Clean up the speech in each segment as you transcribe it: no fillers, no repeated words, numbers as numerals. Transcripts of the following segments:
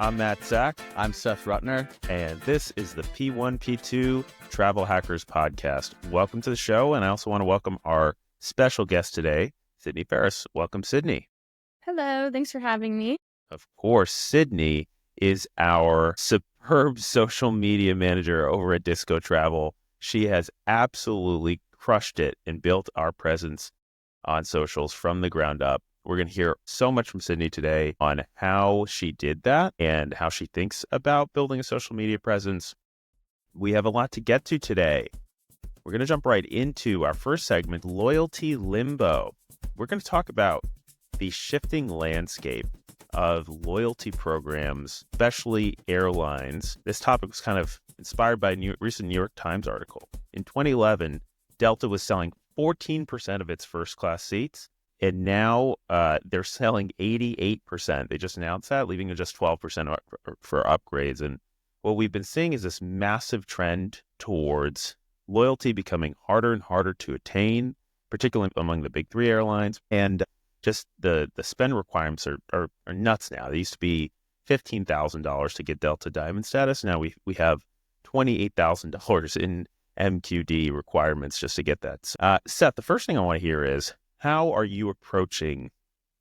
I'm Matt Zach, I'm Seth Rutner. and this is the P1, P2 Travel Hackers Podcast. Welcome to the show, and I also want to welcome our special guest today, Sydney Ferris. Welcome, Sydney. Hello, thanks for having me. Of course, Sydney is our superb social media manager over at Disco Travel. She has absolutely crushed it and built our presence on socials from the ground up. We're going to hear so much from Sydney today on how she did that and how she thinks about building a social media presence. We have a lot to get to today. We're going to jump right into our first segment, Loyalty Limbo. We're going to talk about the shifting landscape of loyalty programs, especially airlines. This topic was kind of inspired by a recent New York Times article. In 2011, Delta was selling 14% of its first class seats. And now they're selling 88%. They just announced that, leaving just 12% for upgrades. And what we've been seeing is this massive trend towards loyalty becoming harder and harder to attain, particularly among the big three airlines. And just the spend requirements are nuts now. They used to be $15,000 to get Delta Diamond status. Now we have $28,000 in MQD requirements just to get that. Seth, the first thing I want to hear is, how are you approaching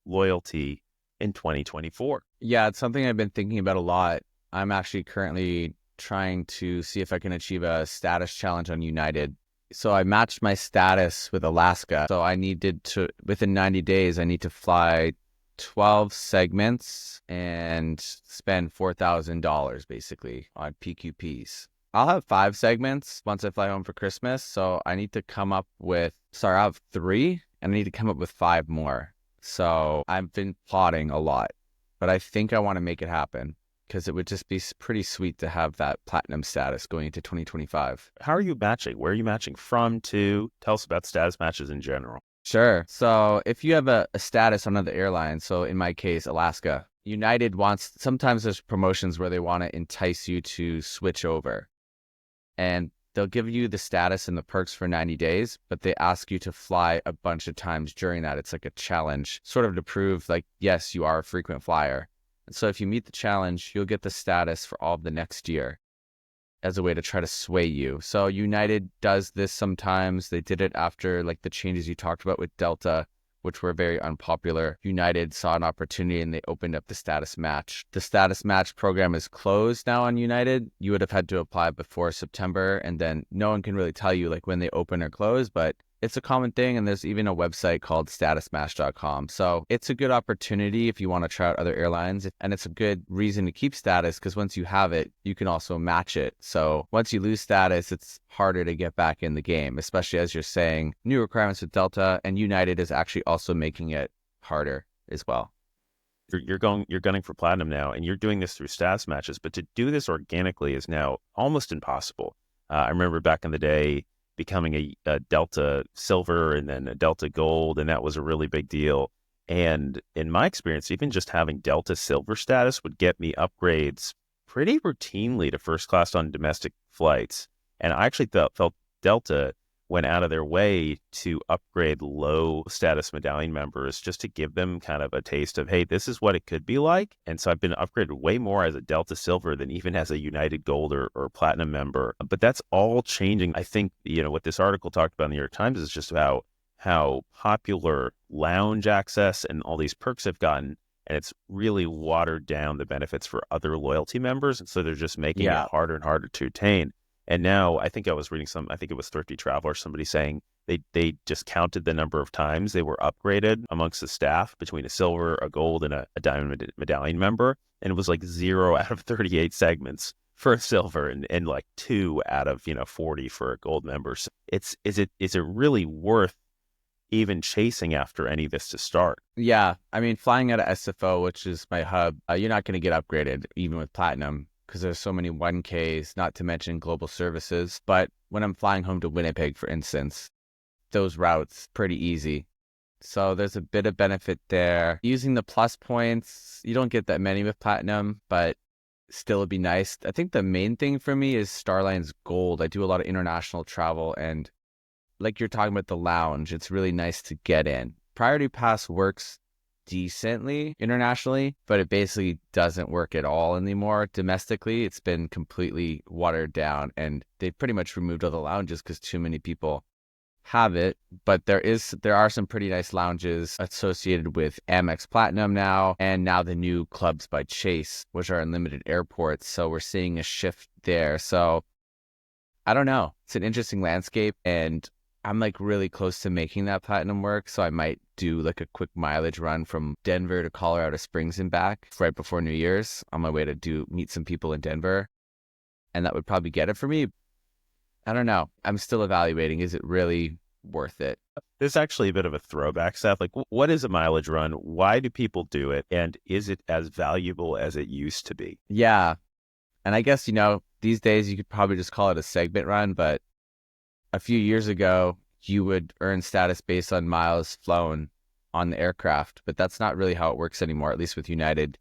loyalty in 2024? Yeah, it's something I've been thinking about a lot. I'm actually currently trying to see if I can achieve a status challenge on United. So I matched my status with Alaska. So I needed to, within 90 days, I need to fly 12 segments and spend $4,000 basically on PQPs. I'll have 5 segments once I fly home for Christmas. So I need to come up with, I have 3. And I need to come up with 5 more. So I've been plotting a lot, but I think I want to make it happen because it would just be pretty sweet to have that platinum status going into 2025. How are you matching? Where are you matching from to? Tell us about status matches in general. Sure. So if you have a status on another airline, so in my case, Alaska, United wants, sometimes there's promotions where they want to entice you to switch over. And they'll give you the status and the perks for 90 days, but they ask you to fly a bunch of times during that. It's like a challenge, sort of to prove like, yes, you are a frequent flyer. And so if you meet the challenge, you'll get the status for all of the next year as a way to try to sway you. So United does this sometimes. They did it after like the changes you talked about with Delta, which were very unpopular. United saw an opportunity and they opened up the status match. The status match program is closed now on United. You would have had to apply before September, and then no one can really tell you like when they open or close, but it's a common thing. And there's even a website called statusmatch.com. So it's a good opportunity if you want to try out other airlines. And it's a good reason to keep status because once you have it, you can also match it. So once you lose status, it's harder to get back in the game, especially as you're saying new requirements with Delta, and United is actually also making it harder as well. You're gunning for platinum now, and you're doing this through status matches, but to do this organically is now almost impossible. I remember back in the day, becoming a Delta Silver and then a Delta Gold, and that was a really big deal. And in my experience, even just having Delta Silver status would get me upgrades pretty routinely to first class on domestic flights. And I actually felt Delta went out of their way to upgrade low status medallion members just to give them kind of a taste of, hey, this is what it could be like. And so I've been upgraded way more as a Delta Silver than even as a United Gold or Platinum member. But that's all changing. I think, what this article talked about in the New York Times is just about how popular lounge access and all these perks have gotten. And it's really watered down the benefits for other loyalty members. And so they're just making it harder and harder to attain. And now I think I was reading I think it was Thrifty Traveler, somebody saying they just counted the number of times they were upgraded amongst the staff between a silver, a gold, and a diamond medallion member. And it was like 0 out of 38 segments for a silver and like 2 out of 40 for a gold member. So is it really worth even chasing after any of this to start? Yeah. I mean, flying out of SFO, which is my hub, you're not going to get upgraded even with platinum, because there's so many 1Ks, not to mention global services. But when I'm flying home to Winnipeg, for instance, those routes pretty easy. So there's a bit of benefit there. Using the plus points, you don't get that many with platinum, but still it'd be nice. I think the main thing for me is Starline's Gold. I do a lot of international travel, and like you're talking about the lounge, it's really nice to get in. Priority Pass works decently internationally, but it basically doesn't work at all anymore. Domestically, it's been completely watered down, and they pretty much removed all the lounges because too many people have it. But there are some pretty nice lounges associated with Amex Platinum now, and now the new clubs by Chase, which are unlimited airports. So we're seeing a shift there. So I don't know. It's an interesting landscape, and I'm like really close to making that platinum work. So I might do like a quick mileage run from Denver to Colorado Springs and back right before New Year's on my way to meet some people in Denver. And that would probably get it for me. I don't know. I'm still evaluating. Is it really worth it? This is actually a bit of a throwback, Seth. Like, what is a mileage run? Why do people do it? And is it as valuable as it used to be? Yeah. And I guess, these days you could probably just call it a segment run, but a few years ago, you would earn status based on miles flown on the aircraft, but that's not really how it works anymore, at least with United.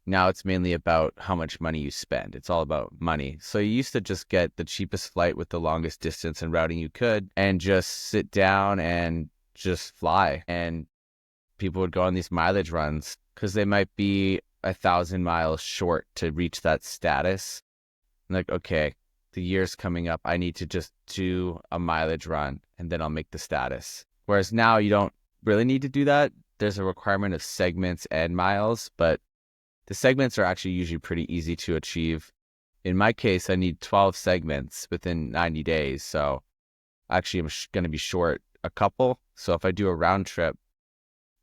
Now it's mainly about how much money you spend. It's all about money. So you used to just get the cheapest flight with the longest distance and routing you could and just sit down and just fly. And people would go on these mileage runs because they might be 1,000 miles short to reach that status. And like, okay, the year's coming up. I need to just do a mileage run and then I'll make the status. Whereas now you don't really need to do that. There's a requirement of segments and miles, but the segments are actually usually pretty easy to achieve. In my case, I need 12 segments within 90 days. So actually, I'm going to be short a couple. So if I do a round trip,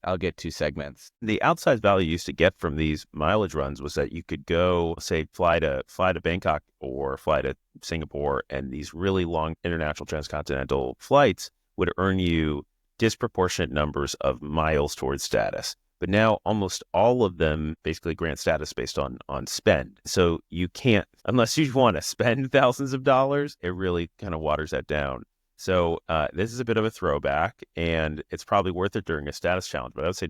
I'll get 2 segments. The outside value you used to get from these mileage runs was that you could go, say, fly to Bangkok or fly to Singapore, and these really long international transcontinental flights would earn you disproportionate numbers of miles towards status. But now almost all of them basically grant status based on spend. So you can't, unless you want to spend thousands of dollars, it really kind of waters that down. So this is a bit of a throwback, and it's probably worth it during a status challenge, but I would say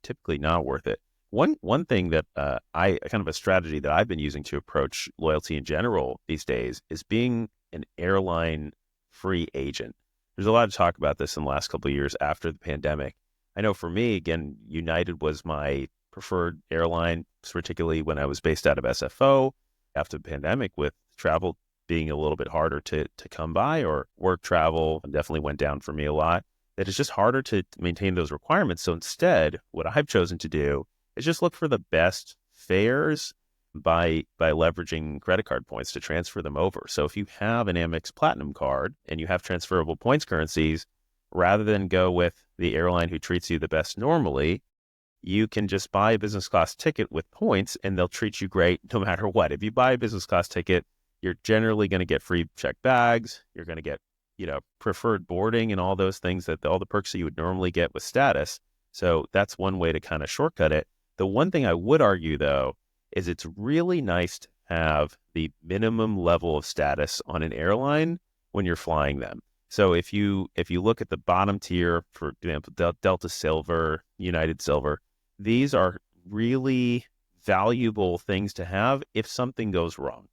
typically not worth it. One thing that I kind of a strategy that I've been using to approach loyalty in general these days is being an airline free agent. There's a lot of talk about this in the last couple of years after the pandemic. I know for me, again, United was my preferred airline, particularly when I was based out of SFO. After the pandemic, with travel being a little bit harder to come by, or work travel definitely went down for me a lot, that it's just harder to maintain those requirements. So instead, what I've chosen to do is just look for the best fares by leveraging credit card points to transfer them over. So if you have an Amex Platinum card and you have transferable points currencies, rather than go with the airline who treats you the best normally, you can just buy a business class ticket with points and they'll treat you great no matter what. If you buy a business class ticket, you're generally going to get free checked bags. You're going to get, preferred boarding and all those things, that all the perks that you would normally get with status. So that's one way to kind of shortcut it. The one thing I would argue, though, is it's really nice to have the minimum level of status on an airline when you're flying them. So if you look at the bottom tier, for example, Delta Silver, United Silver, these are really valuable things to have if something goes wrong.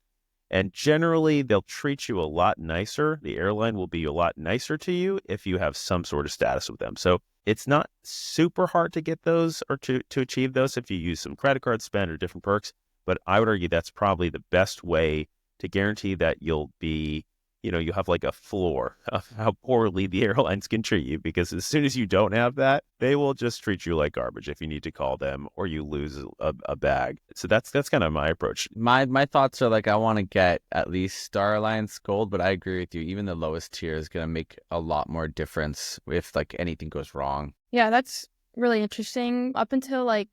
And generally, they'll treat you a lot nicer. The airline will be a lot nicer to you if you have some sort of status with them. So it's not super hard to get those or to achieve those if you use some credit card spend or different perks. But I would argue that's probably the best way to guarantee that you'll be, you have like a floor of how poorly the airlines can treat you, because as soon as you don't have that, they will just treat you like garbage if you need to call them or you lose a bag. So that's kind of my approach. My thoughts are like, I want to get at least Star Alliance Gold, but I agree with you. Even the lowest tier is going to make a lot more difference if like anything goes wrong. Yeah, that's really interesting. Up until like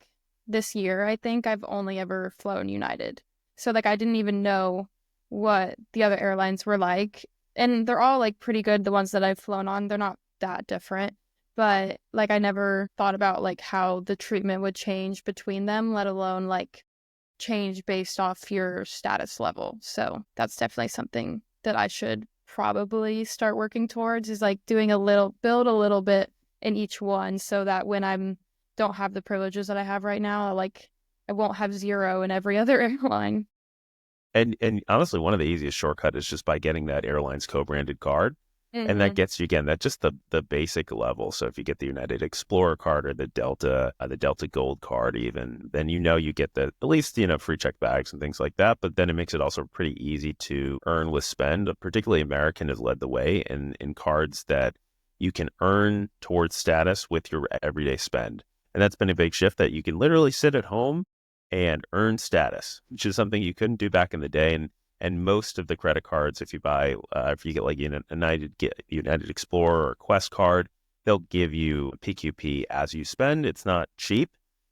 this year, I think I've only ever flown United. So like I didn't even know what the other airlines were like. And they're all like pretty good. The ones that I've flown on, they're not that different. But like I never thought about like how the treatment would change between them, let alone like change based off your status level. So that's definitely something that I should probably start working towards, is like build a little bit in each one, so that when don't have the privileges that I have right now, I won't have 0 in every other airline. And honestly, one of the easiest shortcuts is just by getting that airline's co-branded card. And that gets you, again, that's just the basic level. So if you get the United Explorer card or the Delta Gold card even, then you get at least, free check bags and things like that. But then it makes it also pretty easy to earn with spend. Particularly American has led the way in cards that you can earn towards status with your everyday spend. And that's been a big shift, that you can literally sit at home and earn status, which is something you couldn't do back in the day. And most of the credit cards, if you get like a United Explorer or Quest card, they'll give you PQP as you spend. It's not cheap.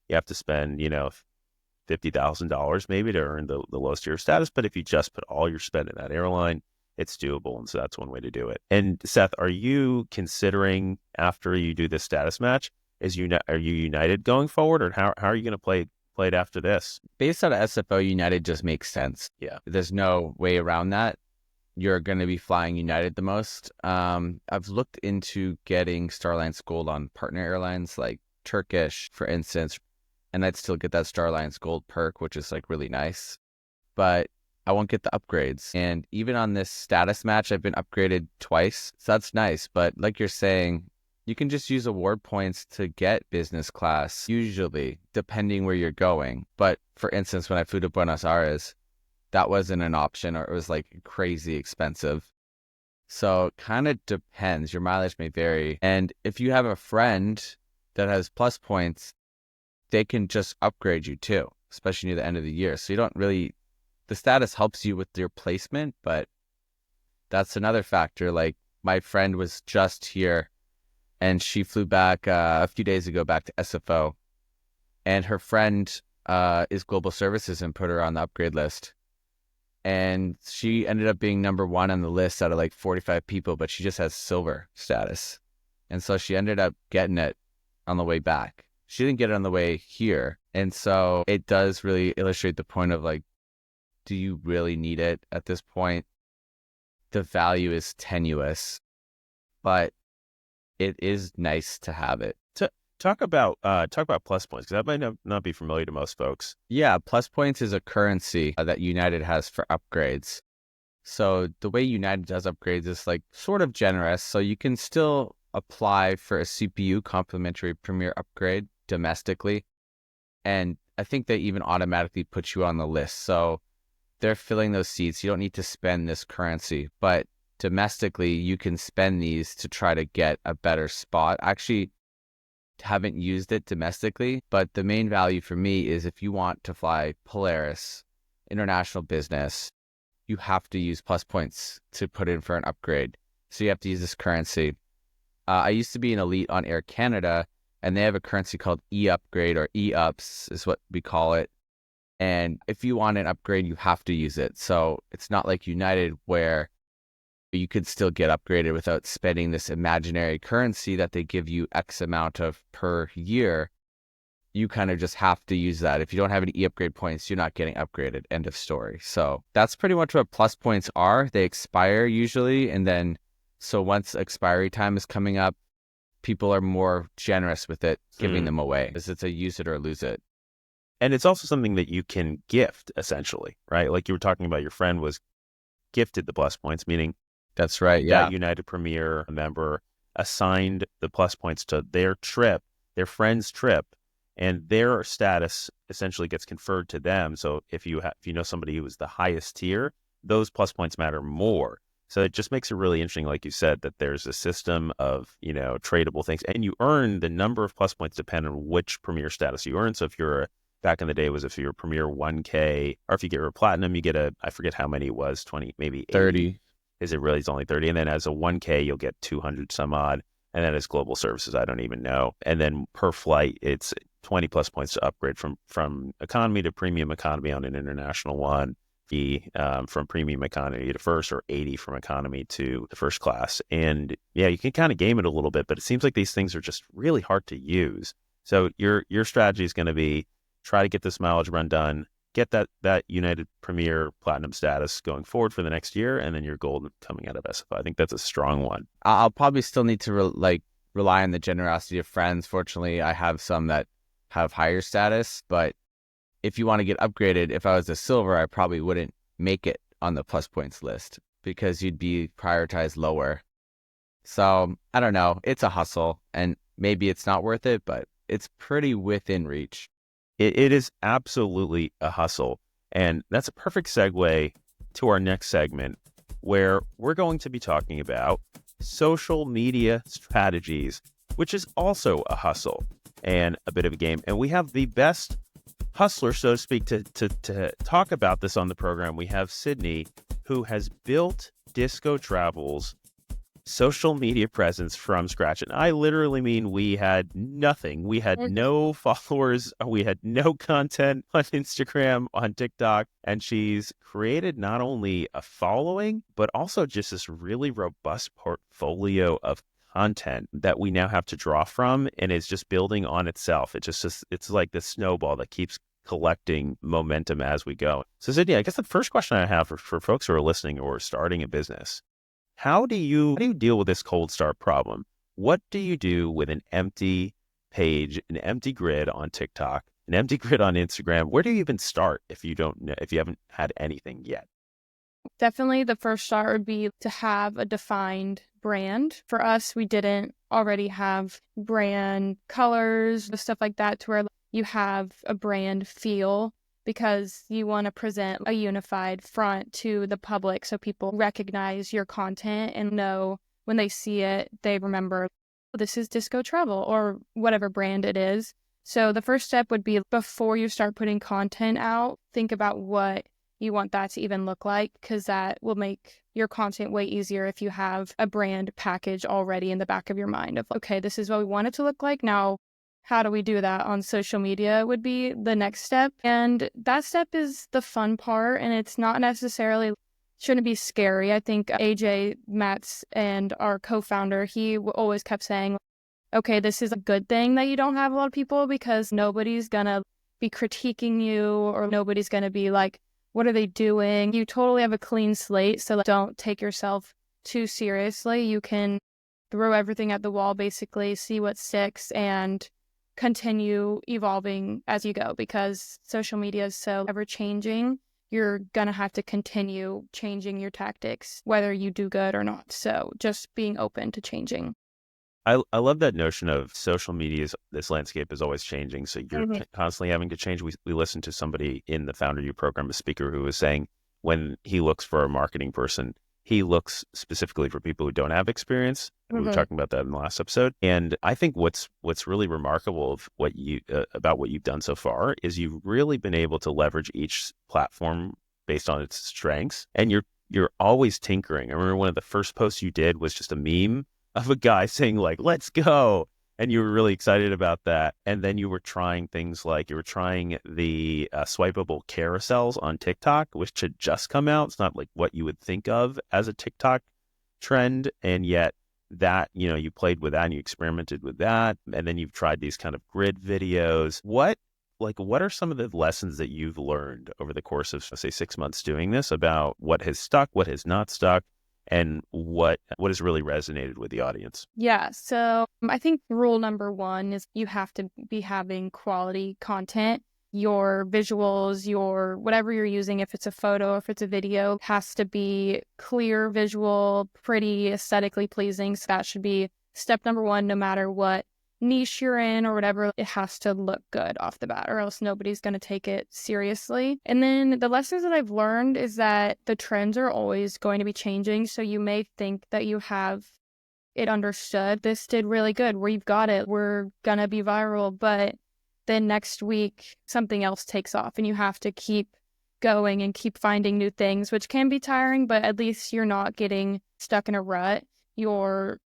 You have to spend, $50,000 maybe to earn the lowest tier status. But if you just put all your spend in that airline, it's doable. And so that's one way to do it. And Seth, are you considering, after you do this status match, are you United going forward, or how are you going to play it after this? Based on SFO, United just makes sense. Yeah. There's no way around that. You're going to be flying United the most. I've looked into getting Star Alliance Gold on partner airlines like Turkish, for instance, and I'd still get that Star Alliance Gold perk, which is like really nice. But I won't get the upgrades. And even on this status match, I've been upgraded twice. So that's nice. But like you're saying, you can just use award points to get business class, usually, depending where you're going. But for instance, when I flew to Buenos Aires, that wasn't an option, or it was like crazy expensive. So it kind of depends. Your mileage may vary. And if you have a friend that has plus points, they can just upgrade you too, especially near the end of the year. So you don't really, the status helps you with your placement, but that's another factor. Like my friend was just here, and she flew back a few days ago back to SFO. And her friend is Global Services and put her on the upgrade list. And she ended up being number 1 on the list out of like 45 people, but she just has silver status. And so she ended up getting it on the way back. She didn't get it on the way here. And so it does really illustrate the point of like, do you really need it at this point? The value is tenuous, but it is nice to have it. Talk about plus points, because that might not be familiar to most folks. Yeah, plus points is a currency that United has for upgrades. So the way United does upgrades is like sort of generous. So you can still apply for a CPU complimentary Premier upgrade domestically. And I think they even automatically put you on the list. So they're filling those seats. You don't need to spend this currency, but domestically, you can spend these to try to get a better spot. Actually, haven't used it domestically, but the main value for me is if you want to fly Polaris, international business, you have to use plus points to put in for an upgrade. So you have to use this currency. I used to be an elite on Air Canada, and they have a currency called E-Upgrade, or E-Ups is what we call it. And if you want an upgrade, you have to use it. So it's not like United where you could still get upgraded without spending this imaginary currency that they give you X amount of per year. You kind of just have to use that. If you don't have any E-Upgrade points, you're not getting upgraded. End of story. So that's pretty much what plus points are. They expire usually. And then, so once expiry time is coming up, people are more generous with it, giving them away, because it's a use it or lose it. And it's also something that you can gift, essentially, right? Like you were talking about, your friend was gifted the plus points, meaning that's right. Yeah. That United Premier member assigned the plus points to their trip, their friend's trip, and their status essentially gets conferred to them. So if you know somebody who is the highest tier, those plus points matter more. So it just makes it really interesting, like you said, that there's a system of, tradable things, and you earn the number of plus points depending on which Premier status you earn. So if you're back in the day was if you're Premier 1K, or if you get a Platinum, you get I forget how many it was, 20, maybe 30. Is it really? It's only 30. And then as a 1K, you'll get 200 some odd. And then as Global Services, I don't even know. And then per flight, it's 20 plus points to upgrade from economy to premium economy on an international one. From premium economy to first, or 80 from economy to the first class. And yeah, you can kind of game it a little bit, but it seems like these things are just really hard to use. So your strategy is going to be try to get this mileage run done, get that United Premier Platinum status going forward for the next year, and then your gold coming out of SFO. I think that's a strong one. I'll probably still need to rely on the generosity of friends. Fortunately, I have some that have higher status, but if you want to get upgraded, if I was a silver, I probably wouldn't make it on the plus points list because you'd be prioritized lower. So I don't know. It's a hustle, and maybe it's not worth it, but it's pretty within reach. It is absolutely a hustle. And that's a perfect segue to our next segment, where we're going to be talking about social media strategies, which is also a hustle and a bit of a game. And we have the best hustler, so to speak, to talk about this on the program. We have Sydney, who has built Disco Travel's social media presence from scratch. And I literally mean we had nothing. We had no followers. We had no content on Instagram, on TikTok. And she's created not only a following, but also just this really robust portfolio of content that we now have to draw from. And it's just building on itself. It's like the snowball that keeps collecting momentum as we go. So Sydney, I guess the first question I have for folks who are listening or starting a business, how do you deal with this cold start problem? What do you do with an empty page, an empty grid on TikTok, an empty grid on Instagram? Where do you even start if you don't know, if you haven't had anything yet? Definitely the first start would be to have a defined brand. For us, we didn't already have brand colors, stuff like that, to where you have a brand feel, because you want to present a unified front to the public so people recognize your content and know when they see it, they remember, oh, this is Disco Travel or whatever brand it is. So the first step would be, before you start putting content out, think about what you want that to even look like, because that will make your content way easier if you have a brand package already in the back of your mind of, okay, this is what we want it to look like. Now, how do we do that on social media would be the next step. And that step is the fun part, and it's not necessarily, shouldn't be scary. I think AJ Matz and our co-founder, he always kept saying, okay, this is a good thing that you don't have a lot of people, because nobody's gonna be critiquing you, or nobody's gonna be like, what are they doing? You totally have a clean slate, so don't take yourself too seriously. You can throw everything at the wall, basically, see what sticks, and continue evolving as you go, because social media is so ever changing. You're gonna have to continue changing your tactics, whether you do good or not. So just being open to changing. I love that notion of social media's, this landscape is always changing. So you're constantly having to change. We listened to somebody in the Founder You program, a speaker, who was saying when he looks for a marketing person, he looks specifically for people who don't have experience. We were talking about that in the last episode. And I think what's really remarkable of what you about what you've done so far is you've really been able to leverage each platform based on its strengths, and you're always tinkering. I remember one of the first posts you did was just a meme of a guy saying like, let's go. And you were really excited about that. And then you were trying things like, you were trying the swipeable carousels on TikTok, which had just come out. It's not like what you would think of as a TikTok trend. And yet that, you played with that and you experimented with that. And then you've tried these kind of grid videos. What are some of the lessons that you've learned over the course of, say, 6 months doing this, about what has stuck, what has not stuck, and what has really resonated with the audience? Yeah, so I think rule number one is you have to be having quality content. Your visuals, your whatever you're using, if it's a photo, if it's a video, has to be clear, visual, pretty, aesthetically pleasing. So that should be step number one, no matter what niche you're in or whatever. It has to look good off the bat, or else nobody's going to take it seriously. And then the lessons that I've learned is that the trends are always going to be changing. So you may think that you have it understood. This did really good. We've got it. We're going to be viral. But then next week, something else takes off, and you have to keep going and keep finding new things, which can be tiring, but at least you're not getting stuck in a rut. You're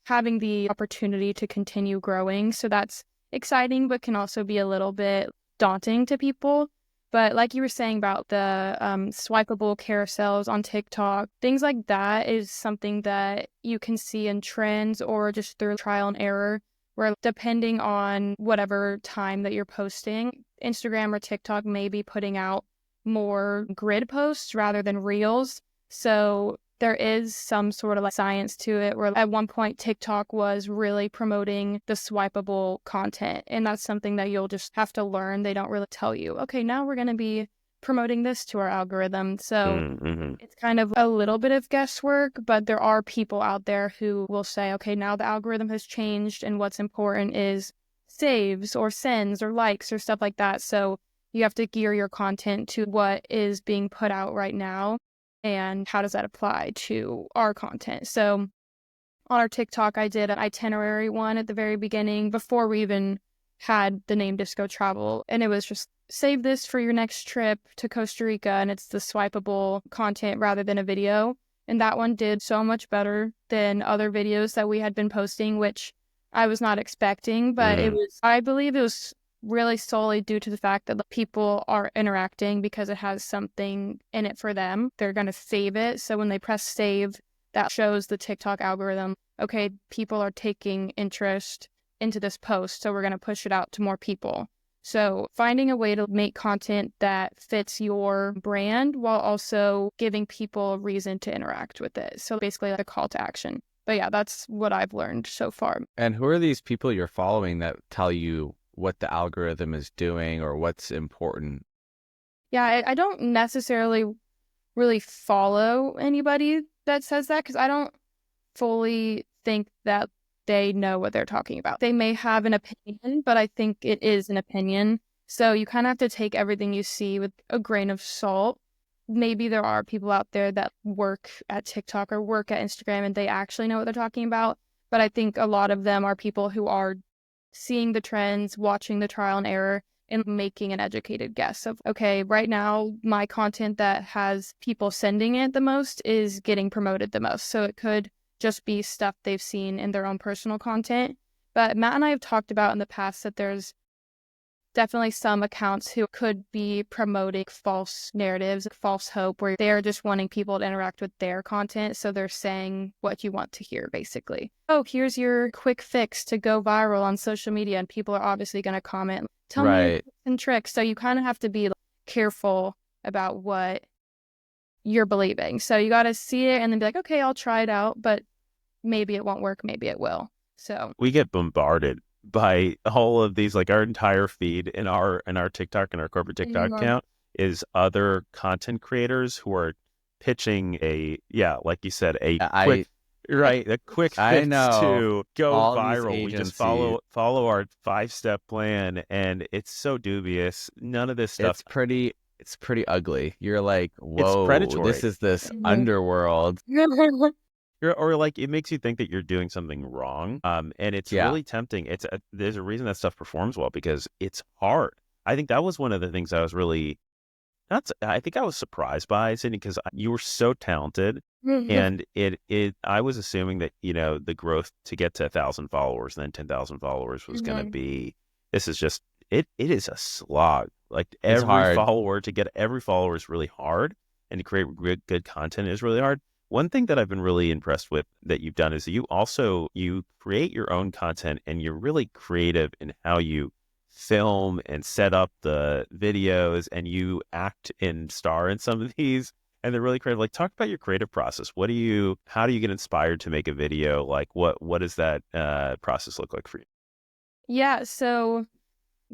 having the opportunity to continue growing. So that's exciting, but can also be a little bit daunting to people. But like you were saying about the swipeable carousels on TikTok, things like that is something that you can see in trends or just through trial and error, where depending on whatever time that you're posting, Instagram or TikTok may be putting out more grid posts rather than reels. So there is some sort of like science to it, where at one point TikTok was really promoting the swipeable content. And that's something that you'll just have to learn. They don't really tell you, okay, now we're going to be promoting this to our algorithm. So Mm-hmm. it's kind of a little bit of guesswork, but there are people out there who will say, okay, now the algorithm has changed and what's important is saves or sends or likes or stuff like that. So you have to gear your content to what is being put out right now and how does that apply to our content. So on our TikTok, I did an itinerary one at the very beginning before we even had the name Disco Travel. And it was just save this for your next trip to Costa Rica. And it's the swipeable content rather than a video. And that one did so much better than other videos that we had been posting, which I was not expecting. But I believe it was really solely due to the fact that the people are interacting because it has something in it for them. They're going to save it. So when they press save, that shows the TikTok algorithm, okay, people are taking interest into this post, so we're going to push it out to more people. So finding a way to make content that fits your brand while also giving people a reason to interact with it. So basically like a call to action. But yeah, that's what I've learned so far. And who are these people you're following that tell you what the algorithm is doing or what's important? Yeah, I don't necessarily really follow anybody that says that because I don't fully think that they know what they're talking about. They may have an opinion, but I think it is an opinion. So you kind of have to take everything you see with a grain of salt. Maybe there are people out there that work at TikTok or work at Instagram and they actually know what they're talking about. But I think a lot of them are people who are seeing the trends, watching the trial and error, and making an educated guess of, okay, right now, my content that has people sending it the most is getting promoted the most. So it could just be stuff they've seen in their own personal content. But Matt and I have talked about in the past that there's definitely some accounts who could be promoting false narratives, false hope, where they're just wanting people to interact with their content. So they're saying what you want to hear, basically. Oh, here's your quick fix to go viral on social media. And people are obviously going to comment, tell me your tips and tricks. So you kind of have to be careful about what you're believing. So you got to see it and then be like, okay, I'll try it out, but maybe it won't work. Maybe it will. So we get bombarded by all of these, like our entire feed in our TikTok and our corporate TikTok account is other content creators who are pitching like you said, a quick fix to go viral. We just follow our 5-step plan, and it's so dubious. None of this stuff. It's pretty ugly. You're like, whoa, it's predatory. This is this underworld. Or like it makes you think that you're doing something wrong. And it's really tempting. There's a reason that stuff performs well because it's hard. I think that was one of the things I was really I think I was surprised by, Sydney, because you were so talented. And I was assuming that, the growth to get to 1,000 followers and then 10,000 followers was going to be, this is just, it is a slog. Like to get every follower is really hard, and to create good content is really hard. One thing that I've been really impressed with that you've done is that you create your own content, and you're really creative in how you film and set up the videos, and you act and star in some of these, and they're really creative. Like, talk about your creative process. How do you get inspired to make a video? Like, what does that process look like for you? Yeah, so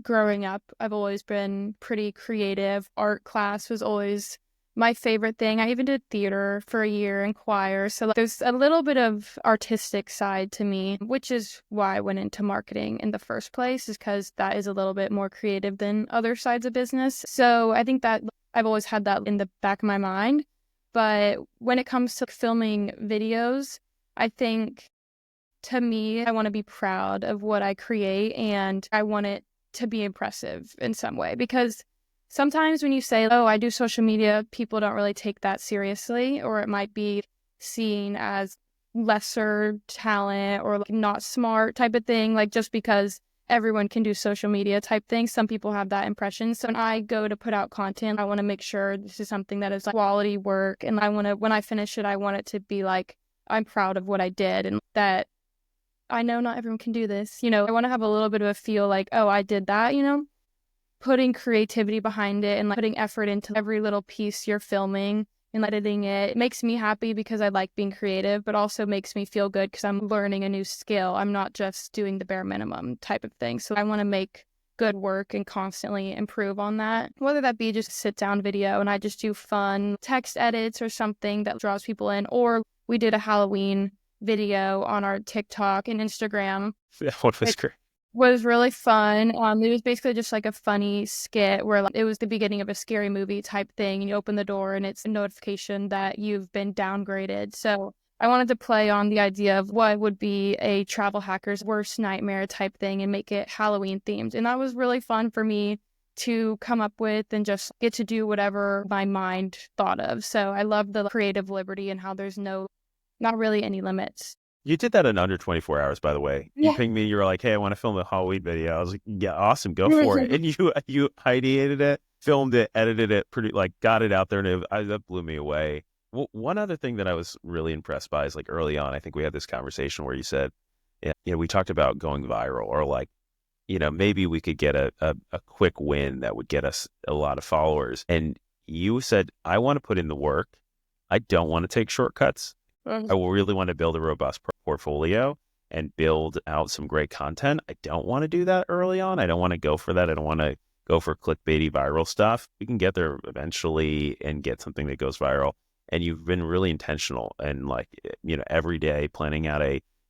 growing up, I've always been pretty creative. Art class was always my favorite thing. I even did theater for a year and choir. So there's a little bit of artistic side to me, which is why I went into marketing in the first place, is because that is a little bit more creative than other sides of business. So I think that I've always had that in the back of my mind. But when it comes to filming videos, I think to me, I want to be proud of what I create, and I want it to be impressive in some way, because sometimes when you say, oh, I do social media, people don't really take that seriously, or it might be seen as lesser talent or like not smart type of thing, like just because everyone can do social media type thing. Some people have that impression. So when I go to put out content, I want to make sure this is something that is like quality work. And when I finish it, I want it to be like, I'm proud of what I did, and that I know not everyone can do this. I want to have a little bit of a feel like, oh, I did that, putting creativity behind it and like putting effort into every little piece you're filming and editing it. It makes me happy because I like being creative, but also makes me feel good because I'm learning a new skill. I'm not just doing the bare minimum type of thing. So I want to make good work and constantly improve on that. Whether that be just a sit down video and I just do fun text edits or something that draws people in, or we did a Halloween video on our TikTok and Instagram. That one was great. Was really fun. It was basically just like a funny skit where it was the beginning of a scary movie type thing, and you open the door and it's a notification that you've been downgraded. So I wanted to play on the idea of what would be a travel hacker's worst nightmare type thing and make it Halloween themed. And that was really fun for me to come up with and just get to do whatever my mind thought of. So I love the creative liberty and how there's not really any limits. You did that in under 24 hours, by the way. You Yeah. pinged me. You were like, hey, I want to film a Halloween video. I was like, yeah, awesome. Go for it. And you ideated it, filmed it, edited it, got it out there. And that blew me away. Well, one other thing that I was really impressed by is like early on, I think we had this conversation where you said, we talked about going viral or like, maybe we could get a quick win that would get us a lot of followers. And you said, I want to put in the work. I don't want to take shortcuts. I will really want to build a robust portfolio and build out some great content. I don't want to do that early on. I don't want to go for that. I don't want to go for clickbaity viral stuff. We can get there eventually and get something that goes viral. And you've been really intentional and every day planning out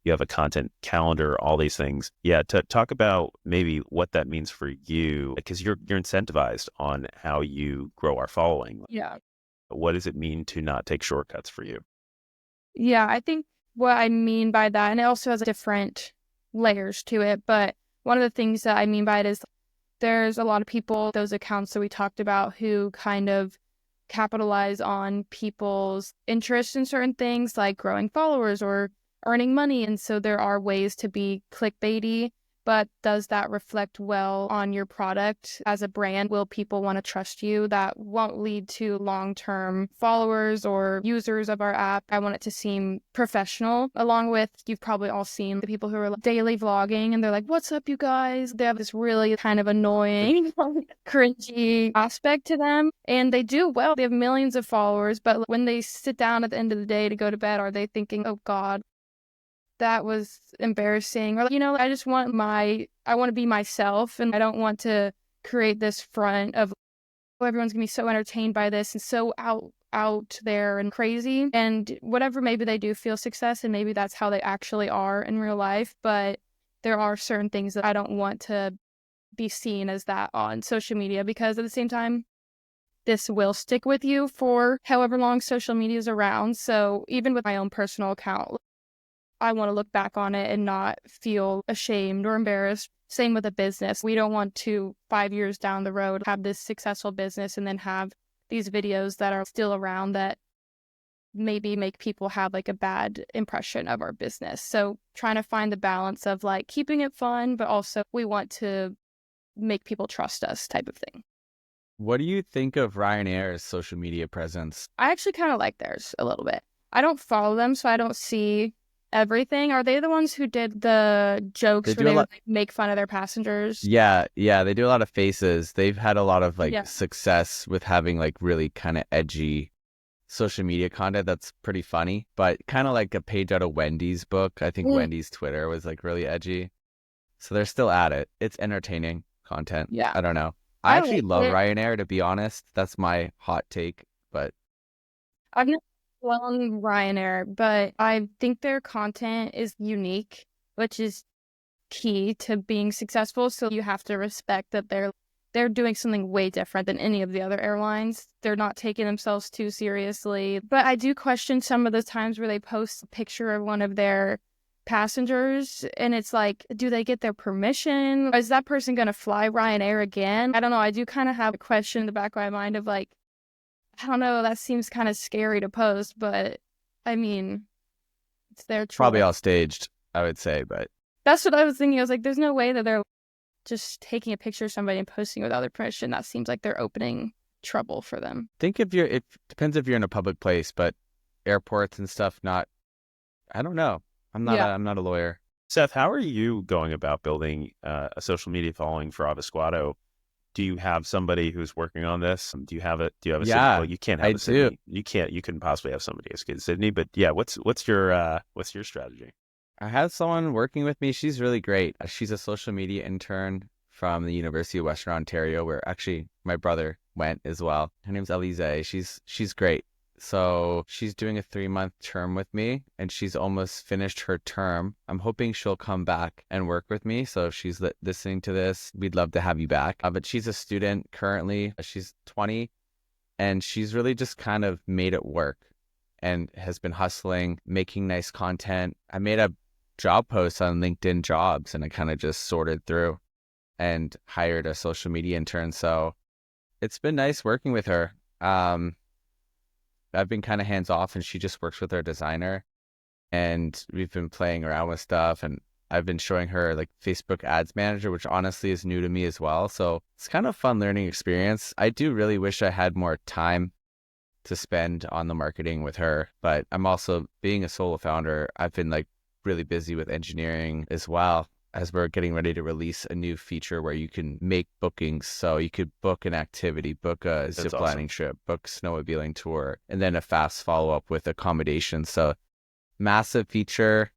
you have a content calendar, all these things. Yeah. To talk about maybe what that means for you, because you're incentivized on how you grow our following. Yeah. What does it mean to not take shortcuts for you? Yeah, I think what I mean by that, and it also has different layers to it, but one of the things that I mean by it is there's a lot of people, those accounts that we talked about, who kind of capitalize on people's interest in certain things like growing followers or earning money. And so there are ways to be clickbaity, but does that reflect well on your product as a brand? Will people want to trust you? That won't lead to long-term followers or users of our app. I want it to seem professional, along with, you've probably all seen the people who are daily vlogging and they're like, what's up, you guys? They have this really kind of annoying, cringy aspect to them. And they do well. They have millions of followers, but when they sit down at the end of the day to go to bed, are they thinking, oh God, that was embarrassing? Or, I just want I want to be myself, and I don't want to create this front of, oh, everyone's gonna be so entertained by this and so out there and crazy. And whatever, maybe they do feel success and maybe that's how they actually are in real life. But there are certain things that I don't want to be seen as that on social media, because at the same time, this will stick with you for however long social media is around. So even with my own personal account, I want to look back on it and not feel ashamed or embarrassed. Same with a business. We don't want to 5 years down the road have this successful business and then have these videos that are still around that maybe make people have like a bad impression of our business. So trying to find the balance of like keeping it fun, but also we want to make people trust us type of thing. What do you think of Ryanair's social media presence? I actually kind of like theirs a little bit. I don't follow them, so I don't see everything. Are they the ones who did the jokes where they would make fun of their passengers? Yeah, they do a lot of faces. They've had a lot of success with having like really kind of edgy social media content that's pretty funny, but kind of like a page out of Wendy's book. I think Wendy's Twitter was like really edgy. So they're still at it. It's entertaining content. Yeah. I don't know. I actually love Ryanair, to be honest. That's my hot take, but I've never flown Ryanair, but I think their content is unique, which is key to being successful. So you have to respect that they're doing something way different than any of the other airlines. They're not taking themselves too seriously. But I do question some of the times where they post a picture of one of their passengers and it's like, do they get their permission? Is that person going to fly Ryanair again? I don't know. I do kind of have a question in the back of my mind of like, I don't know, that seems kind of scary to post, but I mean, it's their choice. Probably all staged, I would say, but that's what I was thinking. I was like, there's no way that they're just taking a picture of somebody and posting without their permission. That seems like they're opening trouble for them. I think it depends if you're in a public place, but airports and stuff, I don't know. I'm not a lawyer. Seth, how are you going about building a social media following for Avasquatto? Do you have somebody who's working on this? Do you have a Yeah, Sydney? Well, you can't have I a Sydney. do. You couldn't possibly have somebody as good as Sydney, but yeah, what's your strategy? I have someone working with me. She's really great. She's a social media intern from the University of Western Ontario, where actually my brother went as well. Her name's Alize. She's great. So she's doing a 3-month term with me, and she's almost finished her term. I'm hoping she'll come back and work with me. So if she's listening to this, we'd love to have you back. But she's a student currently. She's 20, and she's really just kind of made it work and has been hustling, making nice content. I made a job post on LinkedIn Jobs, and I kind of just sorted through and hired a social media intern. So it's been nice working with her. I've been kind of hands off, and she just works with our designer, and we've been playing around with stuff, and I've been showing her like Facebook Ads Manager, which honestly is new to me as well. So it's kind of fun learning experience. I do really wish I had more time to spend on the marketing with her, but I'm also, being a solo founder, I've been like really busy with engineering as well, as we're getting ready to release a new feature where you can make bookings. So you could book an activity, book a ziplining trip, book snowmobiling tour, and then a fast follow-up with accommodation. So massive feature.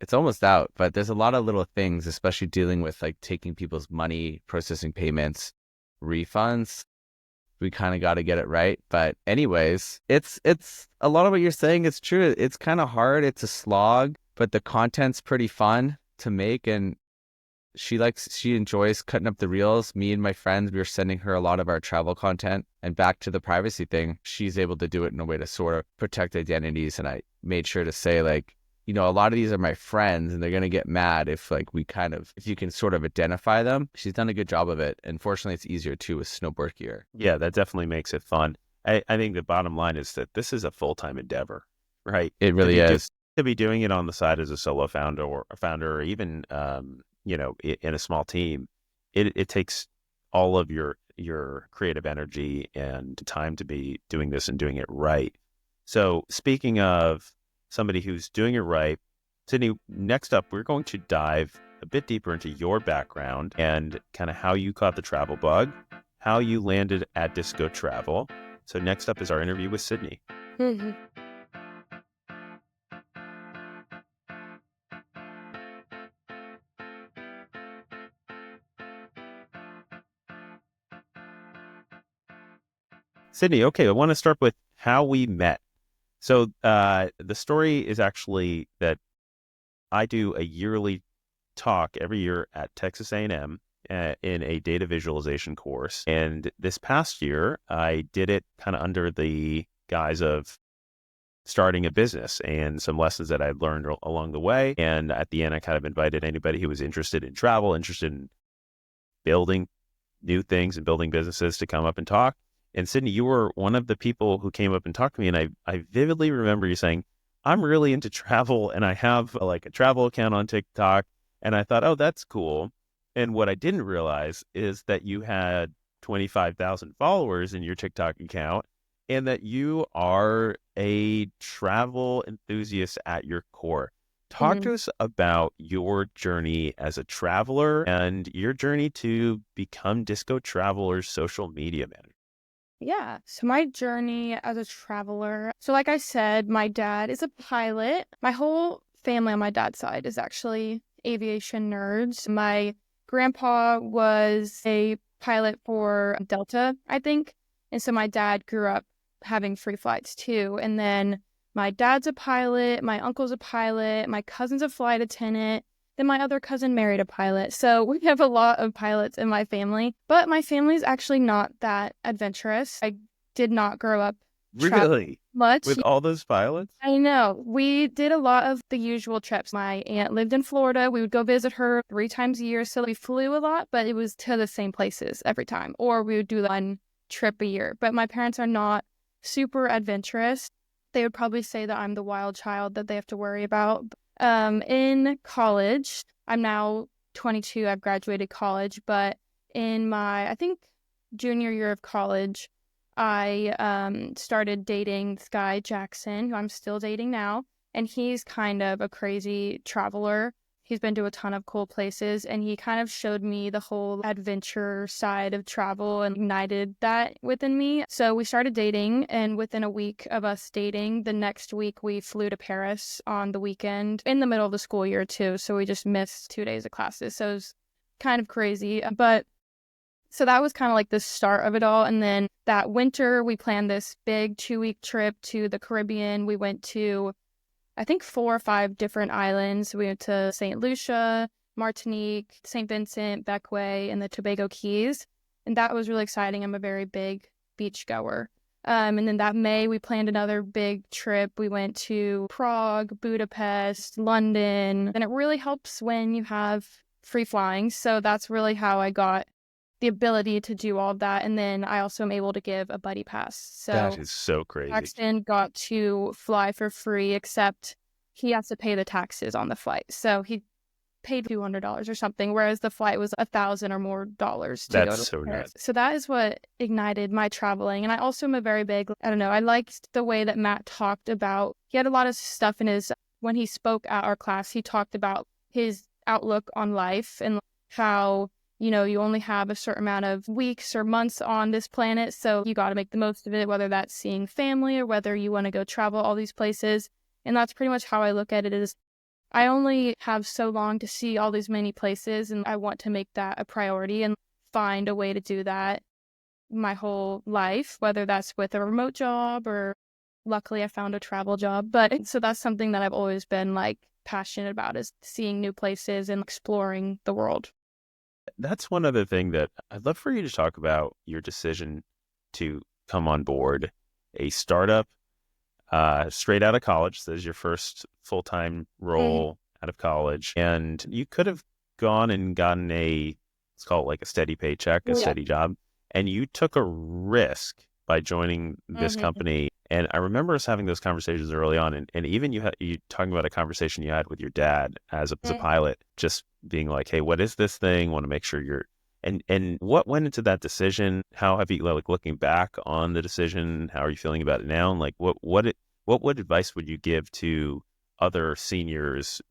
It's almost out, but there's a lot of little things, especially dealing with like taking people's money, processing payments, refunds. We kind of got to get it right. But anyways, it's a lot of what you're saying is true. It's kind of hard. It's a slog, but the content's pretty fun to make, and she enjoys cutting up the reels. Me and my friends, we were sending her a lot of our travel content, and back to the privacy thing, she's able to do it in a way to sort of protect identities. And I made sure to say, like, you know, a lot of these are my friends, and they're going to get mad if you can sort of identify them. She's done a good job of it. And fortunately, it's easier too with snowboard gear. Yeah, that definitely makes it fun. I think the bottom line is that this is a full-time endeavor, right? It really is. To be doing it on the side as a solo founder or even, in a small team, it takes all of your creative energy and time to be doing this and doing it right. So speaking of somebody who's doing it right, Sydney, next up, we're going to dive a bit deeper into your background and kind of how you caught the travel bug, how you landed at Disco Travel. So next up is our interview with Sydney. Sydney, okay, I want to start with how we met. So the story is actually that I do a yearly talk every year at Texas A&M in a data visualization course. And this past year, I did it kind of under the guise of starting a business and some lessons that I learned along the way. And at the end, I kind of invited anybody who was interested in travel, interested in building new things and building businesses to come up and talk. And Sydney, you were one of the people who came up and talked to me. And I vividly remember you saying, I'm really into travel and I have a travel account on TikTok. And I thought, oh, that's cool. And what I didn't realize is that you had 25,000 followers in your TikTok account and that you are a travel enthusiast at your core. Talk to us about your journey as a traveler and your journey to become Disco Traveler's social media manager. Yeah. So my journey as a traveler. So like I said, my dad is a pilot. My whole family on my dad's side is actually aviation nerds. My grandpa was a pilot for Delta, I think. And so my dad grew up having free flights too. And then my dad's a pilot, my uncle's a pilot, my cousin's a flight attendant. Then my other cousin married a pilot. So we have a lot of pilots in my family. But my family's actually not that adventurous. I did not grow up really much with all those pilots. I know. We did a lot of the usual trips. My aunt lived in Florida. We would go visit her 3 times a year. So we flew a lot, but it was to the same places every time. Or we would do one trip a year. But my parents are not super adventurous. They would probably say that I'm the wild child that they have to worry about. In college, I'm now 22. I've graduated college, but in my, I think, junior year of college, I started dating this guy, Jackson, who I'm still dating now, and he's kind of a crazy traveler. He's been to a ton of cool places, and he kind of showed me the whole adventure side of travel and ignited that within me. So we started dating, and within a week of us dating, the next week we flew to Paris on the weekend in the middle of the school year too. So we just missed 2 days of classes. So it was kind of crazy. But so that was kind of like the start of it all. And then that winter, we planned this big 2-week trip to the Caribbean. We went to, I think, 4 or 5 different islands. We went to St. Lucia, Martinique, St. Vincent, Bequia, and the Tobago Keys. And that was really exciting. I'm a very big beach goer. And then that May, we planned another big trip. We went to Prague, Budapest, London. And it really helps when you have free flying. So that's really how I got the ability to do all of that. And then I also am able to give a buddy pass. So That is so crazy. Paxton got to fly for free, except he has to pay the taxes on the flight. So he paid $200 or something, whereas the flight was $1,000 or more dollars to go That's to so Paris. nuts. So that is what ignited my traveling. And I also am a very big, I don't know, I liked the way that Matt talked about, he had a lot of stuff in his, when he spoke at our class, he talked about his outlook on life and how, you know, you only have a certain amount of weeks or months on this planet, so you got to make the most of it, whether that's seeing family or whether you want to go travel all these places. And that's pretty much how I look at it, is I only have so long to see all these many places, and I want to make that a priority and find a way to do that my whole life, whether that's with a remote job or luckily I found a travel job. But so that's something that I've always been like passionate about, is seeing new places and exploring the world. That's one other thing that I'd love for you to talk about, your decision to come on board a startup straight out of college. So this is your first full-time role out of college. And you could have gone and gotten let's call it like a steady paycheck, a steady job. And you took a risk by joining this company. And I remember us having those conversations early on. And even you talking about a conversation you had with your dad as a pilot, just being like, hey, what is this thing? Want to make sure you're, and what went into that decision? How have you, like, looking back on the decision, how are you feeling about it now? And like, what advice would you give to other seniors,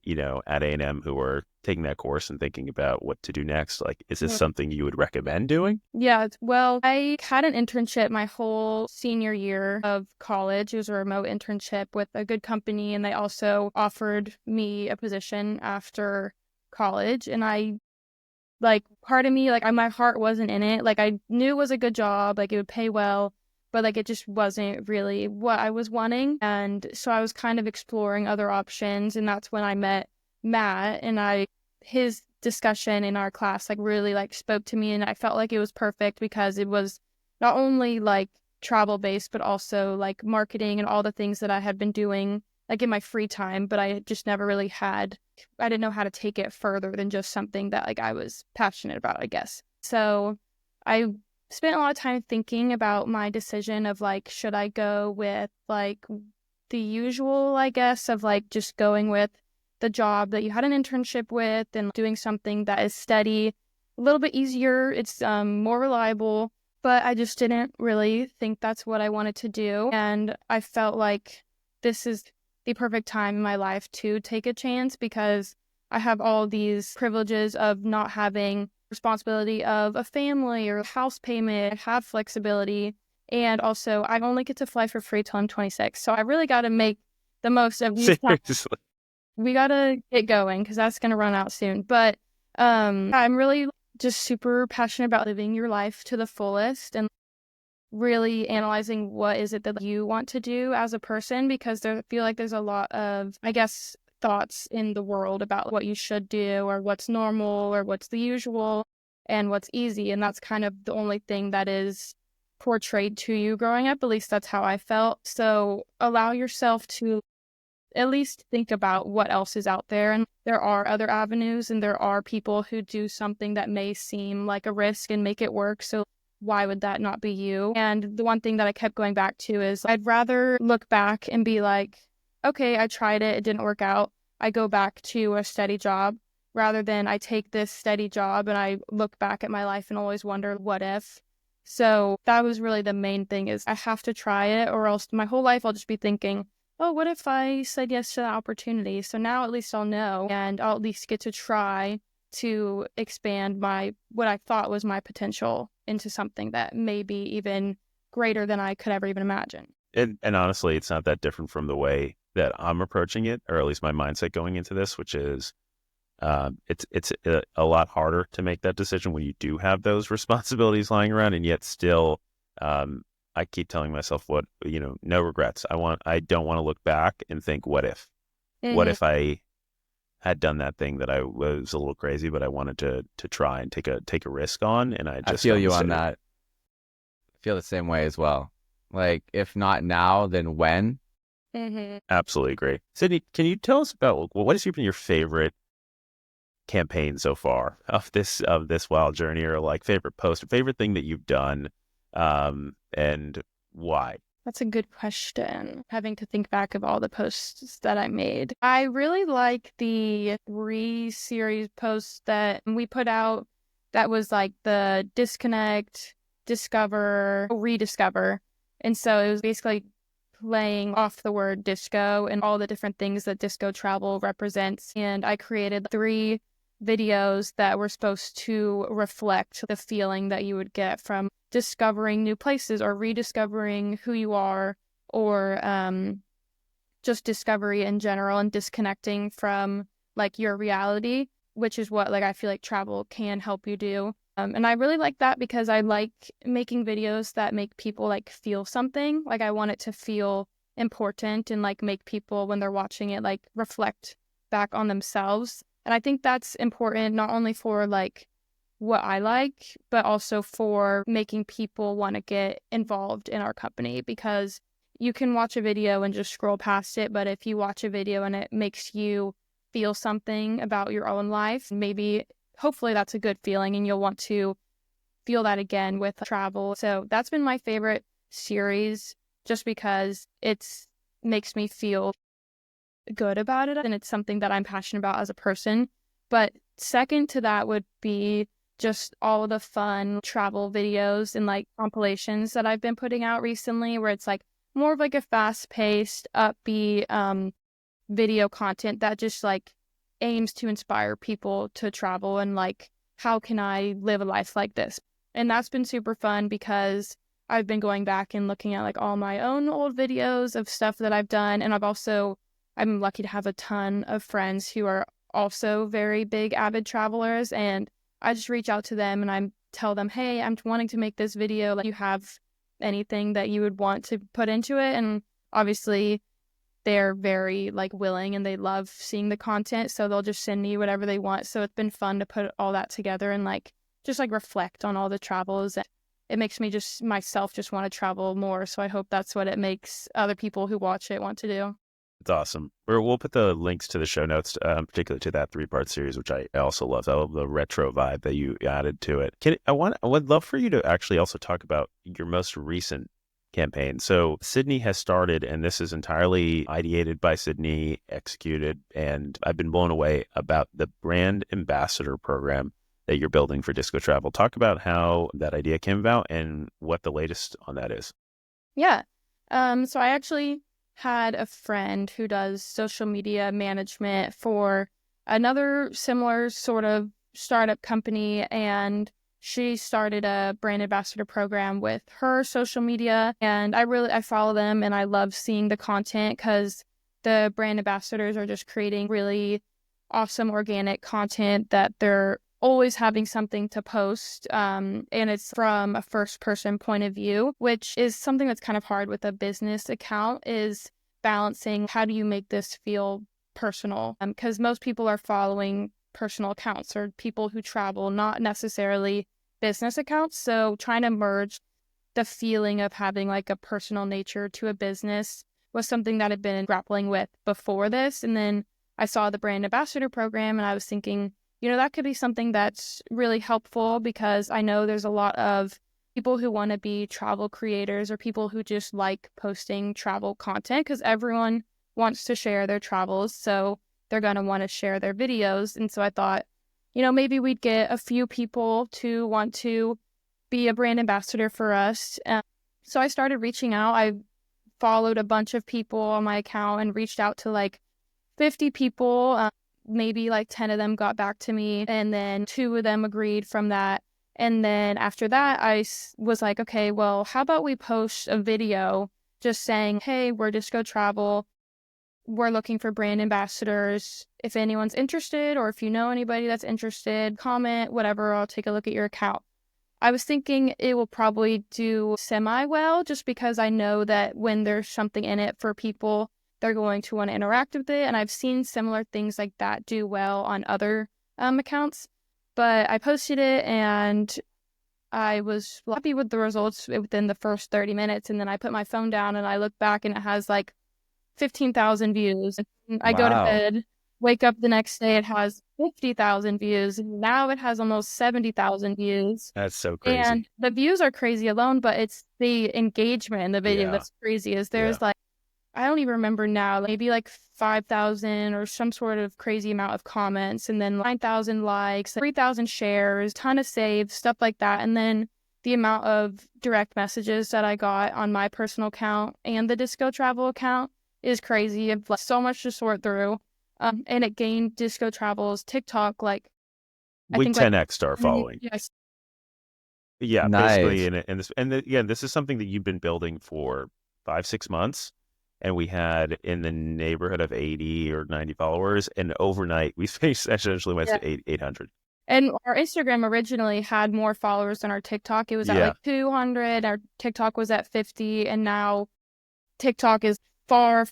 you know, at A&M who are taking that course and thinking about what to do next? Like, is this something you would recommend doing? Yeah, well, I had an internship my whole senior year of college. It was a remote internship with a good company, and they also offered me a position after college. And I, like, part of me, like, my heart wasn't in it. Like, I knew it was a good job, like, it would pay well, but like, it just wasn't really what I was wanting. And so I was kind of exploring other options, and that's when I met Matt, and his discussion in our class like really like spoke to me, and I felt like it was perfect because it was not only like travel based, but also like marketing and all the things that I had been doing like in my free time, but I just never really I didn't know how to take it further than just something that like I was passionate about, I guess. So I spent a lot of time thinking about my decision of like, should I go with like the usual, I guess, of like just going with the job that you had an internship with and doing something that is steady, a little bit easier, it's more reliable, but I just didn't really think that's what I wanted to do. And I felt like this is the perfect time in my life to take a chance, because I have all these privileges of not having responsibility of a family or house payment. I have flexibility, and also I only get to fly for free till I'm 26. So I really got to make the most of these times. Seriously. We got to get going because that's going to run out soon. But I'm really just super passionate about living your life to the fullest and really analyzing what is it that you want to do as a person, because I feel like there's a lot of, I guess, thoughts in the world about what you should do or what's normal or what's the usual and what's easy. And that's kind of the only thing that is portrayed to you growing up. At least that's how I felt. So allow yourself to at least think about what else is out there. And there are other avenues, and there are people who do something that may seem like a risk and make it work. So why would that not be you? And the one thing that I kept going back to is I'd rather look back and be like, okay, I tried it, it didn't work out. I go back to a steady job, rather than I take this steady job and I look back at my life and always wonder, what if? So that was really the main thing, is I have to try it, or else my whole life I'll just be thinking, oh, what if I said yes to that opportunity? So now at least I'll know, and I'll at least get to try to expand what I thought was my potential into something that may be even greater than I could ever even imagine. And honestly, it's not that different from the way that I'm approaching it, or at least my mindset going into this, which is It's a lot harder to make that decision when you do have those responsibilities lying around, and yet still, I keep telling myself, no regrets. I don't want to look back and think, what if? What Mhm. if I had done that thing that I was a little crazy, but I wanted to try and take a risk on, and I I just feel found the you on steady. that. I feel the same way as well. Like, if not now, then when? Mhm. Absolutely agree. Sydney, can you tell us about what has been your favorite campaign so far of this wild journey, or like favorite post, favorite thing that you've done, and why? That's a good question. Having to think back of all the posts that I made. I really like the 3 series posts that we put out that was like the disconnect, discover, rediscover. And so it was basically playing off the word disco and all the different things that disco travel represents. And I created 3 videos that were supposed to reflect the feeling that you would get from discovering new places or rediscovering who you are, or just discovery in general and disconnecting from like your reality, which is what like I feel like travel can help you do. And I really like that because I like making videos that make people like feel something. Like I want it to feel important and like make people when they're watching it like reflect back on themselves. And I think that's important not only for like what I like, but also for making people want to get involved in our company, because you can watch a video and just scroll past it. But if you watch a video and it makes you feel something about your own life, maybe hopefully that's a good feeling and you'll want to feel that again with travel. So that's been my favorite series just because it's makes me feel good about it and it's something that I'm passionate about as a person. But second to that would be just all the fun travel videos and like compilations that I've been putting out recently, where it's like more of like a fast-paced, upbeat video content that just like aims to inspire people to travel and like how can I live a life like this. And that's been super fun because I've been going back and looking at like all my own old videos of stuff that I've done, and I'm lucky to have a ton of friends who are also very big avid travelers, and I just reach out to them and I tell them, hey, I'm wanting to make this video. Like, you have anything that you would want to put into it? And obviously they're very like willing and they love seeing the content. So they'll just send me whatever they want. So it's been fun to put all that together and like, just like reflect on all the travels. It makes me just myself just want to travel more. So I hope that's what it makes other people who watch it want to do. It's awesome. We'll put the links to the show notes, particularly to that 3-part series, which I also love. I love the retro vibe that you added to it. I would love for you to actually also talk about your most recent campaign. So Sydney has started, and this is entirely ideated by Sydney, executed, and I've been blown away about the brand ambassador program that you're building for Disco Travel. Talk about how that idea came about and what the latest on that is. Yeah. So I actually had a friend who does social media management for another similar sort of startup company, and she started a brand ambassador program with her social media, and I follow them and I love seeing the content because the brand ambassadors are just creating really awesome organic content that they're always having something to post, and it's from a first person point of view, which is something that's kind of hard with a business account, is balancing how do you make this feel personal, because most people are following personal accounts or people who travel, not necessarily business accounts. So trying to merge the feeling of having like a personal nature to a business was something that I'd been grappling with before this. And then I saw the brand ambassador program and I was thinking, that could be something that's really helpful, because I know there's a lot of people who want to be travel creators or people who just like posting travel content, because everyone wants to share their travels. So they're going to want to share their videos. And so I thought, maybe we'd get a few people to want to be a brand ambassador for us. So I started reaching out. I followed a bunch of people on my account and reached out to like 50 people. Maybe like 10 of them got back to me, and then 2 of them agreed from that. And then after that, was like, okay, well, how about we post a video just saying, hey, we're Disco Travel. we're looking for brand ambassadors. If anyone's interested, or if you know anybody that's interested, comment, whatever, I'll take a look at your account. I was thinking it will probably do semi-well, just because I know that when there's something in it for people, they're going to want to interact with it. And I've seen similar things like that do well on other accounts. But I posted it and I was happy with the results within the first 30 minutes. And then I put my phone down and I look back and it has like 15,000 views. And I go to Wow. bed, wake up the next day, it has 50,000 views. And now it has almost 70,000 views. That's so crazy. And the views are crazy alone, but it's the engagement in the video that's crazy. Is there's like, I don't even remember now, maybe like 5,000 or some sort of crazy amount of comments, and then 9,000 likes, 3,000 shares, ton of saves, stuff like that. And then the amount of direct messages that I got on my personal account and the Disco Travel account is crazy. I've like so much to sort through. And it gained Disco Travel's TikTok, like, we I think 10x'd our following. Yes. Yeah, Nice. basically, again, this is something that you've been building for 5-6 months, and we had in the neighborhood of 80 or 90 followers, and overnight we essentially went to 800. And our Instagram originally had more followers than our TikTok. It was at like 200. Our TikTok was at 50, and now TikTok is far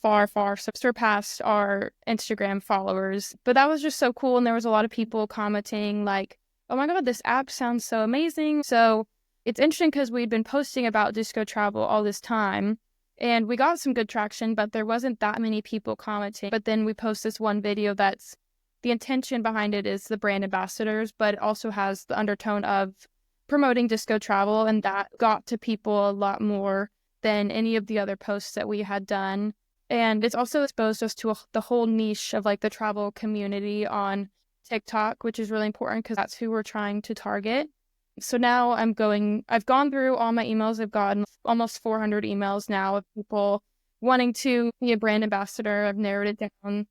surpassed our Instagram followers. But that was just so cool, and there was a lot of people commenting like, oh my god, this app sounds so amazing. So it's interesting because we'd been posting about Disco Travel all this time, and we got some good traction, but there wasn't that many people commenting. But then we post this one video that's, the intention behind it is the brand ambassadors, but it also has the undertone of promoting Disco Travel, and that got to people a lot more than any of the other posts that we had done. And it's also exposed us to the whole niche of like the travel community on TikTok, which is really important because that's who we're trying to target. So now I've gone through all my emails. I've gotten almost 400 emails now of people wanting to be a brand ambassador. I've narrowed it down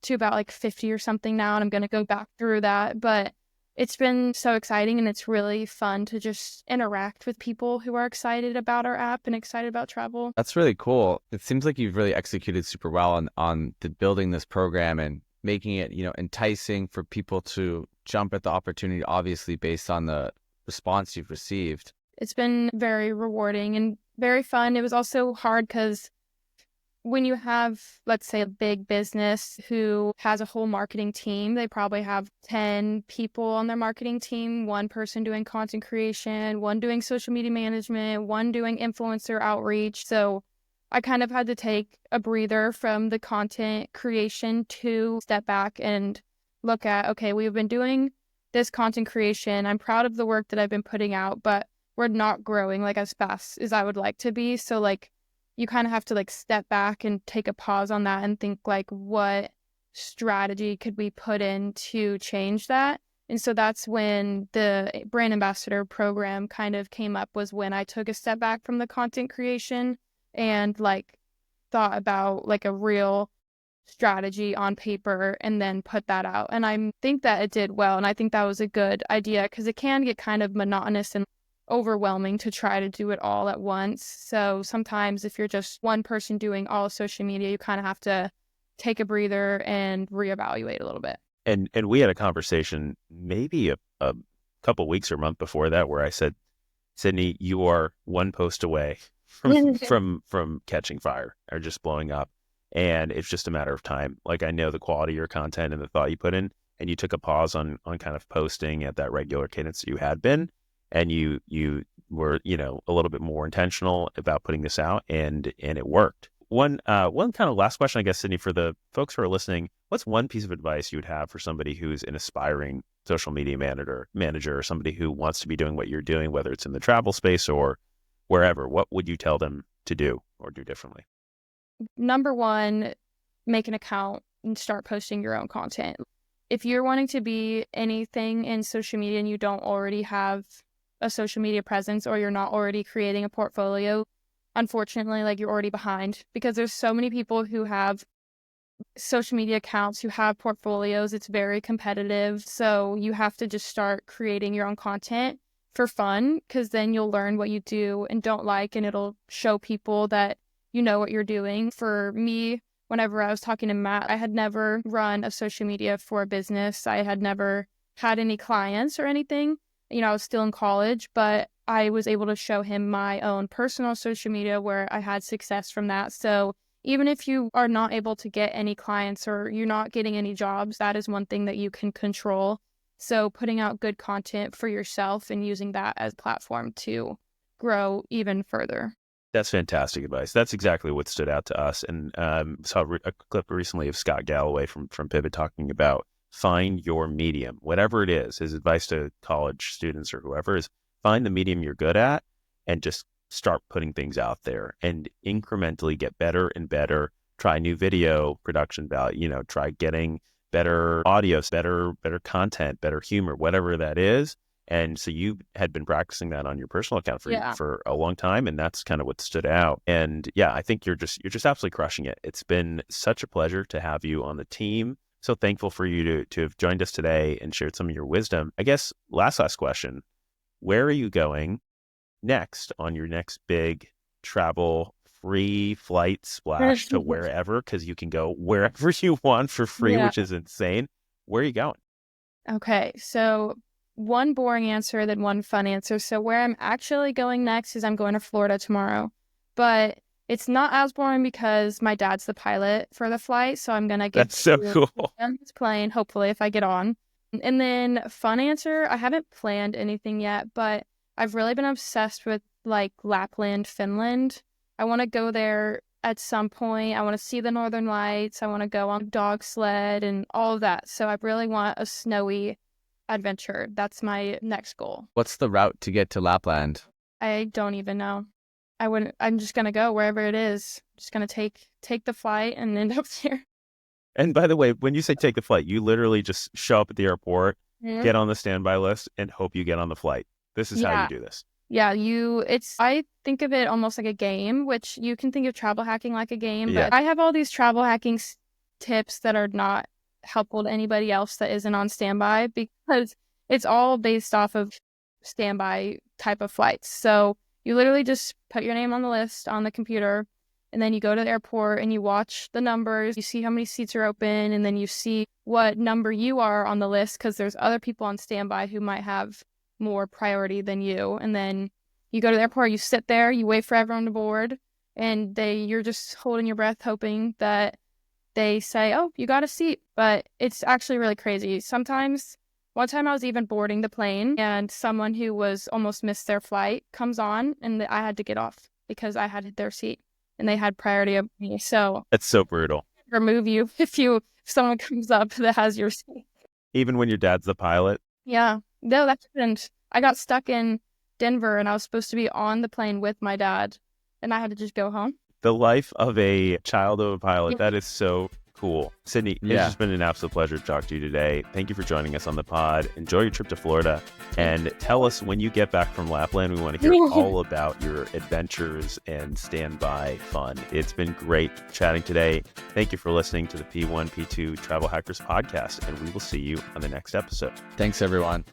to about like 50 or something now, and I'm going to go back through that. But it's been so exciting, and it's really fun to just interact with people who are excited about our app and excited about travel. That's really cool. It seems like you've really executed super well on the building this program and making it, enticing for people to jump at the opportunity, obviously based on the response you've received. It's been very rewarding and very fun. It was also hard because when you have, let's say, a big business who has a whole marketing team, they probably have 10 people on their marketing team, one person doing content creation, one doing social media management, one doing influencer outreach. So I kind of had to take a breather from the content creation to step back and look at, okay, we've been doing this content creation. I'm proud of the work that I've been putting out, but we're not growing like as fast as I would like to be. So like, you kind of have to like step back and take a pause on that and think like, what strategy could we put in to change that? And so that's when the brand ambassador program kind of came up, was when I took a step back from the content creation and like thought about like a real strategy on paper and then put that out. And I think that it did well. And I think that was a good idea because it can get kind of monotonous and overwhelming to try to do it all at once. So sometimes if you're just one person doing all of social media, you kind of have to take a breather and reevaluate a little bit. And we had a conversation maybe a couple weeks or month before that where I said, Sydney, you are one post away from catching fire or just blowing up. And it's just a matter of time. Like, I know the quality of your content and the thought you put in, and you took a pause on kind of posting at that regular cadence that you had been. And you were, a little bit more intentional about putting this out, and it worked. One kind of last question, I guess, Sydney, for the folks who are listening, what's one piece of advice you would have for somebody who's an aspiring social media manager, or somebody who wants to be doing what you're doing, whether it's in the travel space or wherever? What would you tell them to do or do differently? Number one, make an account and start posting your own content. If you're wanting to be anything in social media and you don't already have a social media presence, or you're not already creating a portfolio, unfortunately, like, you're already behind, because there's so many people who have social media accounts, who have portfolios. It's very competitive. So you have to just start creating your own content for fun, because then you'll learn what you do and don't like, and it'll show people that you know what you're doing. For me, whenever I was talking to Matt, I had never run a social media for a business. I had never had any clients or anything. I was still in college, but I was able to show him my own personal social media where I had success from that. So even if you are not able to get any clients or you're not getting any jobs, that is one thing that you can control. So putting out good content for yourself and using that as a platform to grow even further. That's fantastic advice. That's exactly what stood out to us. And saw a clip recently of Scott Galloway from Pivot talking about find your medium, whatever it is. His advice to college students or whoever is find the medium you're good at and just start putting things out there and incrementally get better and better. Try new video production value, try getting better audio, better content, better humor, whatever that is. And so you had been practicing that on your personal account for a long time, and that's kind of what stood out. And yeah, I think you're just absolutely crushing it. It's been such a pleasure to have you on the team. So thankful for you to have joined us today and shared some of your wisdom. I guess last question, where are you going next on your next big travel free flight splash to wherever? Because you can go wherever you want for free, which is insane. Where are you going? Okay, so one boring answer, then one fun answer. So where I'm actually going next is I'm going to Florida tomorrow. But it's not as boring because my dad's the pilot for the flight. So I'm going to get That's so cool. on his plane, hopefully, if I get on. And then fun answer, I haven't planned anything yet, but I've really been obsessed with like Lapland, Finland. I want to go there at some point. I want to see the Northern Lights. I want to go on dog sled and all of that. So I really want a snowy adventure. That's my next goal. What's the route to get to Lapland? I don't even know. I'm just going to go wherever it is. Just going to take the flight and end up there. And by the way, when you say take the flight, you literally just show up at the airport, get on the standby list, and hope you get on the flight. This is how you do this. Yeah, I think of it almost like a game, which you can think of travel hacking like a game, but I have all these travel hacking tips that are not helpful to anybody else that isn't on standby because it's all based off of standby type of flights. So you literally just put your name on the list on the computer, and then you go to the airport and you watch the numbers, you see how many seats are open, and then you see what number you are on the list because there's other people on standby who might have more priority than you. And then you go to the airport, you sit there, you wait for everyone to board, and you're just holding your breath hoping that they say, oh, you got a seat. But it's actually really crazy. One time I was even boarding the plane and someone who was almost missed their flight comes on and I had to get off because I had their seat and they had priority of me. So it's so brutal. Remove you if someone comes up that has your seat. Even when your dad's the pilot? Yeah. No, that happened. I got stuck in Denver and I was supposed to be on the plane with my dad and I had to just go home. The life of a child of a pilot. That is so cool. Sydney, it's just been an absolute pleasure to talk to you today. Thank you for joining us on the pod. Enjoy your trip to Florida and tell us when you get back from Lapland. We want to hear all about your adventures and standby fun. It's been great chatting today. Thank you for listening to the P1, P2 Travel Hackers podcast, and we will see you on the next episode. Thanks, everyone.